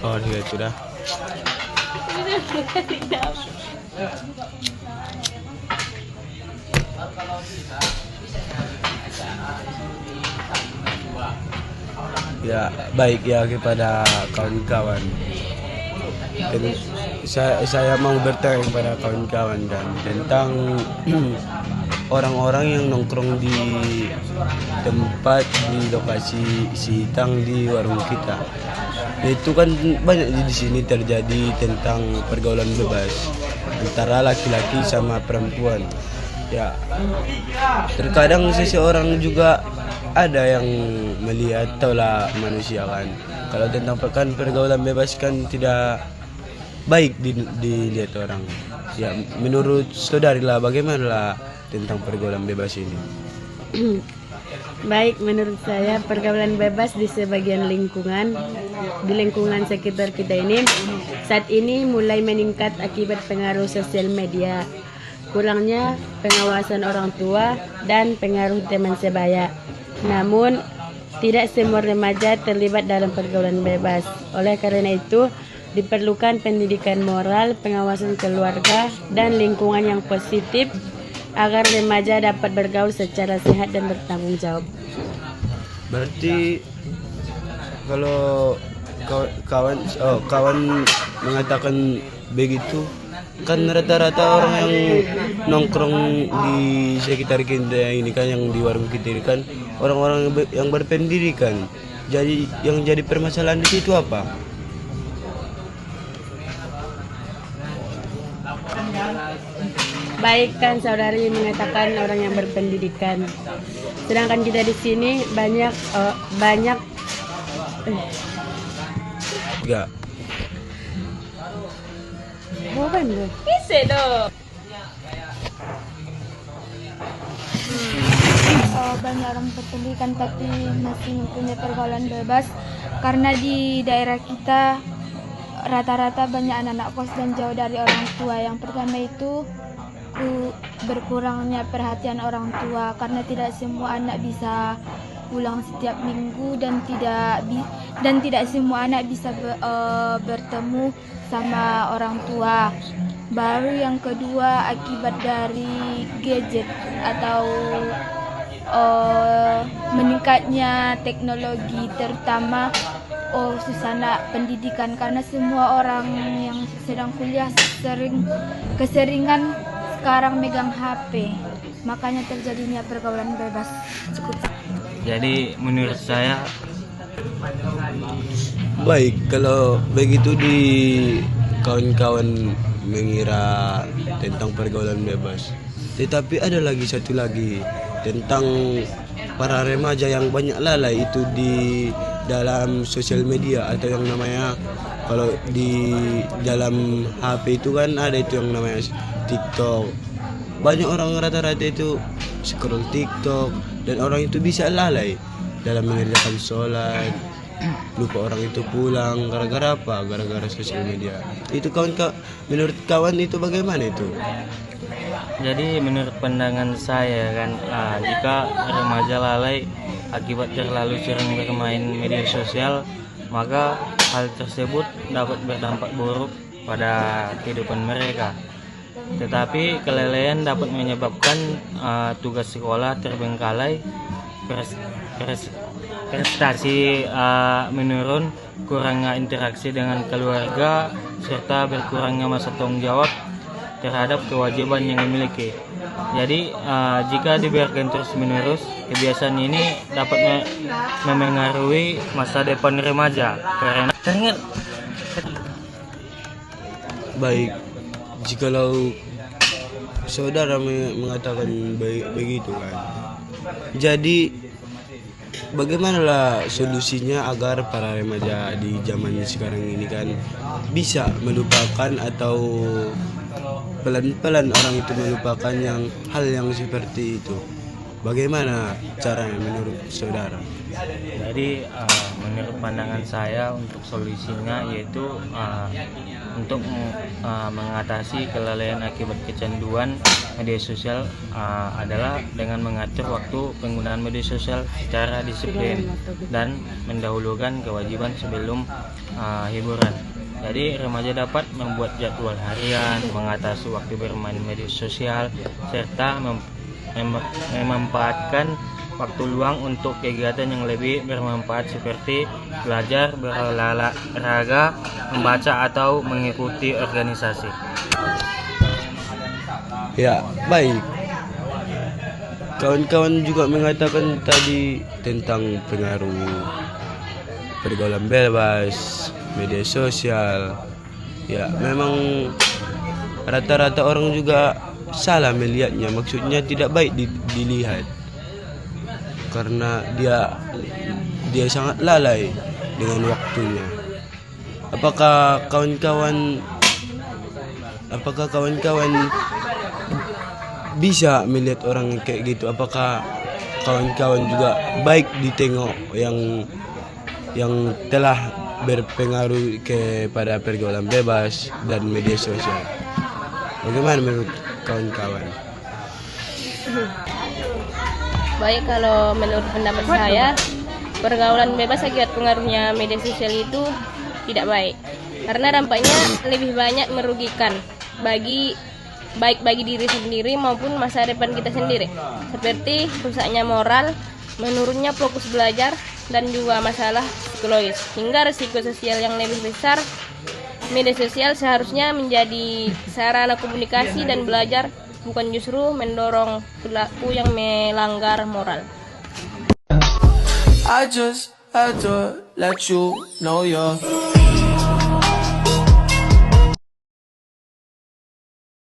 Oh dia sudah. Ya baik ya kepada kawan-kawan. Dan saya mau bertanya kepada kawan-kawan kan tentang orang-orang yang nongkrong di tempat di lokasi sitang di warung kita. Itu kan banyak di sini terjadi tentang pergaulan bebas antara laki-laki sama perempuan. Ya, terkadang seseorang juga ada yang melihat taulah manusia kan. Kalau tentang pergaulan bebas kan tidak baik dilihat orang. Ya, menurut saudari lah bagaimana lah tentang pergaulan bebas ini? Baik, menurut saya pergaulan bebas di sebagian lingkungan, di lingkungan sekitar kita ini saat ini mulai meningkat akibat pengaruh sosial media, kurangnya pengawasan orang tua dan pengaruh teman sebaya. Namun tidak semua remaja terlibat dalam pergaulan bebas. Oleh karena itu diperlukan pendidikan moral, pengawasan keluarga dan lingkungan yang positif agar remaja dapat bergaul secara sehat dan bertanggung jawab. Berarti kalau kawan mengatakan begitu kan rata-rata orang yang nongkrong di sekitar kita ini kan yang di warung kita ini kan orang-orang yang berpendidikan. Jadi yang jadi permasalahan di situ apa? Baik kan saudari mengatakan orang yang berpendidikan. Sedangkan kita di sini banyak Enggak. bukan loh. Banyak orang berpendidikan tapi masih mempunyai pergaulan bebas karena di daerah kita rata-rata banyak anak-anak kos dan jauh dari orang tua. Yang pertama itu berkurangnya perhatian orang tua karena tidak semua anak bisa pulang setiap minggu dan tidak semua anak bisa bertemu sama orang tua. Baru yang kedua akibat dari gadget atau meningkatnya teknologi terutama susana pendidikan karena semua orang yang sedang kuliah keseringan sekarang megang HP, makanya terjadinya pergaulan bebas. Cukup. Jadi menurut saya Baik, kalau begitu di kawan-kawan mengira tentang pergaulan bebas. Tetapi ada lagi satu lagi tentang para remaja yang banyak lalai itu di dalam sosial media atau yang namanya kalau di dalam HP itu kan ada itu yang namanya TikTok. Banyak orang rata-rata itu scroll TikTok dan orang itu bisa lalai dalam mengerjakan sholat, lupa orang itu pulang gara-gara apa? Gara-gara sosial media. Itu menurut kawan itu bagaimana itu? Jadi menurut pandangan saya kan, jika remaja lalai akibat terlalu sering bermain media sosial, maka hal tersebut dapat berdampak buruk pada kehidupan mereka. Tetapi kelalaian dapat menyebabkan tugas sekolah terbengkalai, prestasi menurun, kurangnya interaksi dengan keluarga, serta berkurangnya masa tanggung jawab terhadap kewajiban yang dimiliki. Jadi jika dibiarkan terus-menerus, kebiasaan ini dapat memengaruhi masa depan remaja. Karena teringat Baik, jikalau saudara mengatakan begitu kan. Jadi bagaimanalah solusinya agar para remaja di zaman sekarang ini kan bisa melupakan atau pelan-pelan orang itu melupakan hal yang seperti itu. Bagaimana caranya menurut saudara? Jadi menurut pandangan saya untuk solusinya yaitu untuk mengatasi kelalaian akibat kecanduan media sosial adalah dengan mengatur waktu penggunaan media sosial secara disiplin dan mendahulukan kewajiban sebelum hiburan. Jadi remaja dapat membuat jadwal harian, mengatasi waktu bermain media sosial, serta memanfaatkan waktu luang untuk kegiatan yang lebih bermanfaat seperti belajar, berolahraga, membaca, atau mengikuti organisasi. Ya, baik. Kawan-kawan juga mengatakan tadi tentang pengaruh pergaulan bebas, media sosial. Ya, memang rata-rata orang juga salah melihatnya. Maksudnya tidak baik dilihat. Karena dia sangat lalai dengan waktunya. Apakah kawan-kawan bisa melihat orang kayak gitu? Apakah kawan-kawan juga baik ditengok yang telah berpengaruh kepada pergaulan bebas dan media sosial? Bagaimana menurut kawan-kawan? Baik, kalau menurut pendapat saya, pergaulan bebas akibat pengaruhnya media sosial itu tidak baik. Karena dampaknya lebih banyak merugikan baik bagi diri sendiri maupun masa depan kita sendiri. Seperti rusaknya moral, menurunnya fokus belajar, dan juga masalah psikologis. Hingga risiko sosial yang lebih besar, media sosial seharusnya menjadi sarana komunikasi dan belajar, bukan justru mendorong perilaku yang melanggar moral. I just had to let you know you're